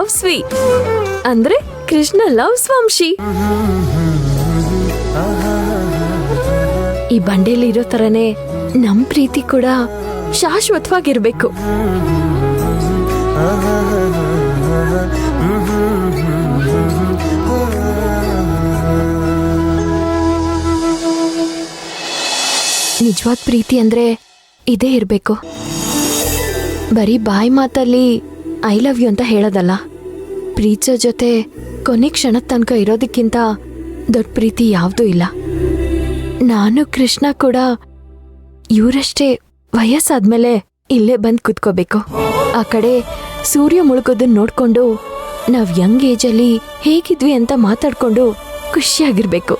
Loves V ಅಂದ್ರೆ Krishna loves Vamshi. ಈ ಬಂಡೆಯಲ್ಲಿ ಇರೋ ತರನೇ ನಮ್ ಪ್ರೀತಿ ಕೂಡ ಶಾಶ್ವತವಾಗಿರ್ಬೇಕು. ನಿಜವಾದ ಪ್ರೀತಿ ಅಂದ್ರೆ ಇದೇ ಇರ್ಬೇಕು. ಬರೀ ಬಾಯಿ ಮಾತಲ್ಲಿ ಐ ಲವ್ ಯು ಅಂತ ಹೇಳೋದಲ್ಲ. ಪ್ರೀತಿಸೋ ಜೊತೆ ಕೊನೆ ಕ್ಷಣದ ತನಕ ಇರೋದಕ್ಕಿಂತ ದೊಡ್ಡ ಪ್ರೀತಿ ಯಾವುದೂ ಇಲ್ಲ. ನಾನು ಕೃಷ್ಣ ಕೂಡ ಇವರಷ್ಟೇ ವಯಸ್ಸಾದ್ಮೇಲೆ ಇಲ್ಲೇ ಬಂದು ಕುತ್ಕೋಬೇಕು. ಆ ಕಡೆ ಸೂರ್ಯ ಮುಳುಗೋದನ್ನ ನೋಡ್ಕೊಂಡು ನಾವ್ ಯಂಗ್ ಏಜಲ್ಲಿ ಹೇಗಿದ್ವಿ ಅಂತ ಮಾತಾಡ್ಕೊಂಡು ಖುಷಿಯಾಗಿರ್ಬೇಕು.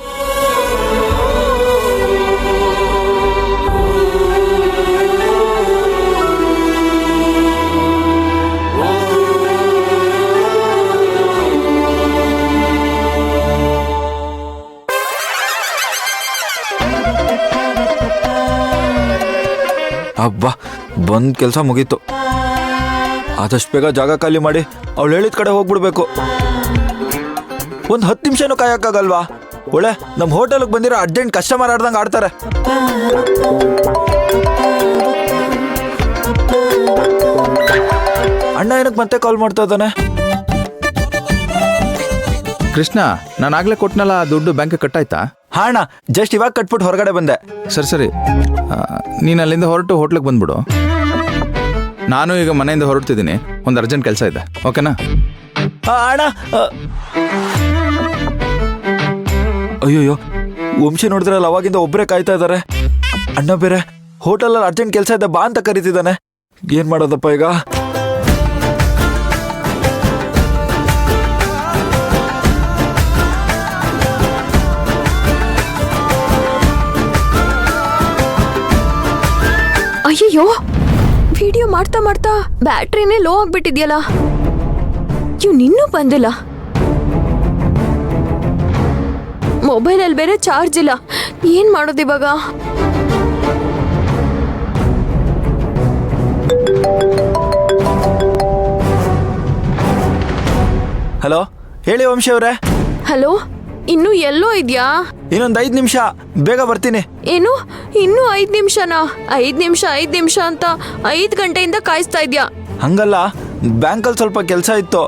ಅಬ್ಬಾ, ಬಂದ್ ಕೆಲಸ ಮುಗೀತು. ಆದಷ್ಟು ಬೇಗ ಜಾಗ ಖಾಲಿ ಮಾಡಿ ಅವಳು ಹೇಳಿದ ಕಡೆ ಹೋಗ್ಬಿಡ್ಬೇಕು. ಒಂದು 10 ನಿಮಿಷನೂ ಕಾಯಕ್ಕಾಗಲ್ವಾ? ಒಳ್ಳೆ ನಮ್ಮ ಹೋಟೆಲ್ಗೆ ಬಂದಿರೋ ಅರ್ಜೆಂಟ್ ಕಸ್ಟಮರ್ ಆಡ್ದಂಗೆ ಆಡ್ತಾರೆ. ಅಣ್ಣ ಏನಕ್ಕೆ ಮತ್ತೆ ಕಾಲ್ ಮಾಡ್ತಾ ಇದ್ದಾನೆ? ಕೃಷ್ಣ, ನಾನು ಆಗ್ಲೇ ಕೊಟ್ಟನಲ್ಲ ದುಡ್ಡು ಬ್ಯಾಂಕ್ ಕಟ್ಟಾಯ್ತಾ? ಹಾ ಅಣ್ಣ, ಜಸ್ಟ್ ಇವಾಗ ಕಟ್ಬಿಟ್ಟು ಹೊರಗಡೆ ಬಂದೆ. ಸರಿ, ನೀನು ಅಲ್ಲಿಂದ ಹೊರಟು ಹೋಟ್ಲಿಗೆ ಬಂದ್ಬಿಡು. ನಾನು ಈಗ ಮನೆಯಿಂದ ಹೊರಡ್ತಿದ್ದೀನಿ, ಒಂದು ಅರ್ಜೆಂಟ್ ಕೆಲಸ ಇದೆ, ಓಕೆನಾ? ಅಣ್ಣ, ಅಯ್ಯೋಯ್ಯೋ, ವಂಶಿ ನೋಡಿದ್ರಲ್ಲ ಅವಾಗಿಂದ ಒಬ್ಬರೇ ಕಾಯ್ತಾ ಇದ್ದಾರೆ. ಅಣ್ಣ ಬೇರೆ ಹೋಟೆಲಲ್ಲಿ ಅರ್ಜೆಂಟ್ ಕೆಲಸ ಇದೆ ಬಾ ಅಂತ ಕರೀತಿದ್ದಾನೆ. ಏನ್ ಮಾಡೋದಪ್ಪ ಈಗ? ಅಯ್ಯಯ್ಯೋ, ವಿಡಿಯೋ ಮಾಡ್ತಾ ಮಾಡ್ತಾ ಬ್ಯಾಟ್ರಿನೇ ಲೋ ಆಗ್ಬಿಟ್ಟಿದ್ಯಲ್ಲ. ಇನ್ನೂ ಬಂದಿಲ್ಲ. ಮೊಬೈಲಲ್ಲಿ ಬೇರೆ ಚಾರ್ಜ್ ಇಲ್ಲ. ಏನ್ ಮಾಡೋದಿವಾಗ? ಹಲೋ, ಹೇಳಿ ವಂಶಿ ಅವರೇ. ಹಲೋ, ಇನ್ನು ಎಲ್ಲೋ ಇದ್ಯಾ? ಇನ್ನೊಂದು 5 ನಿಮಿಷ, ಬೇಗ ಬರ್ತೀನಿ. ಏನು ಇನ್ನು 5 ನಿಮಿಷನಾ? 5 ನಿಮಿಷ ಅಂತ 5 ಗಂಟೆಯಿಂದ ಕಾಯಿಸ್ತಾ ಇದ್ಯಾ? ಹಂಗಲ್ಲ, ಬ್ಯಾಂಕಲ್ಲಿ ಸ್ವಲ್ಪ ಕೆಲಸ ಇತ್ತು.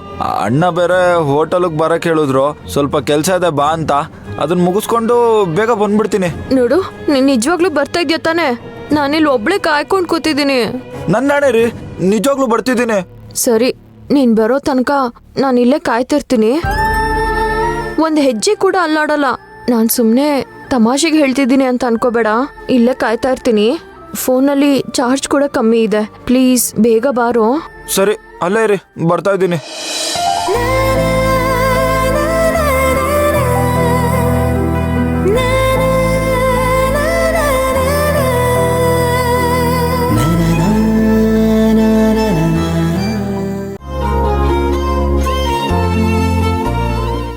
ಅಣ್ಣ ಬೇರೆ ಹೋಟೆಲ್ಗೆ ಬರಕ್ ಹೇಳಿದ್ರು. ಸ್ವಲ್ಪ ಕೆಲಸ ಇದೆ ಬಾ ಅಂತ. ಅದನ್ನ ಮುಗಿಸ್ಕೊಂಡು ಬೇಗ ಬಂದ್ಬಿಡ್ತೀನಿ. ನೋಡು, ನೀನ್ ನಿಜವಾಗ್ಲೂ ಬರ್ತಾ ಇದ್ಯಾ ತಾನೆ? ನಾನಿಲ್ಲಿ ಒಬ್ಳೆ ಕಾಯ್ಕೊಂಡು ಕೂತಿದ್ದೀನಿ. ನನ್ನ ನಾಣೆ ರೀ, ನಿಜವಾಗ್ಲೂ ಬರ್ತಿದ್ದೀನಿ. ಸರಿ, ನೀನ್ ಬರೋ ತನಕ ನಾನು ಇಲ್ಲೇ ಕಾಯ್ತಿರ್ತೀನಿ. ಒಂದ್ ಹೆಜ್ಜೆ ಕೂಡ ಅಲ್ಲಾಡಲ್ಲ. ನಾನ್ ಸುಮ್ನೆ ತಮಾಷೆಗೆ ಹೇಳ್ತಿದ್ದೀನಿ ಅಂತ ಅನ್ಕೋಬೇಡ. ಇಲ್ಲೇ ಕಾಯ್ತಾ ಇರ್ತೀನಿ. ಫೋನಲ್ಲಿ ಚಾರ್ಜ್ ಕೂಡ ಕಮ್ಮಿ ಇದೆ. ಪ್ಲೀಸ್ ಬೇಗ ಬಾರೋ. ಸರಿ, ಅಲ್ಲೇ ರೀ, ಬರ್ತಾ ಇದ್ದೀನಿ.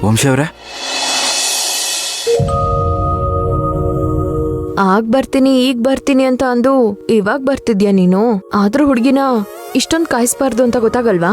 ವಂಶಿ ಅವರೇ, ಈಗ ಬರ್ತೀನಿ ಅಂತ ಅಂದು ಇವಾಗ ಬರ್ತಿದ್ಯಾ ನೀನು? ಆದ್ರೂ ಹುಡ್ಗಿನ ಇಷ್ಟೊಂದು ಕಾಯಿಸ್ಬಾರ್ದು ಅಂತ ಗೊತ್ತಾಗಲ್ವಾ?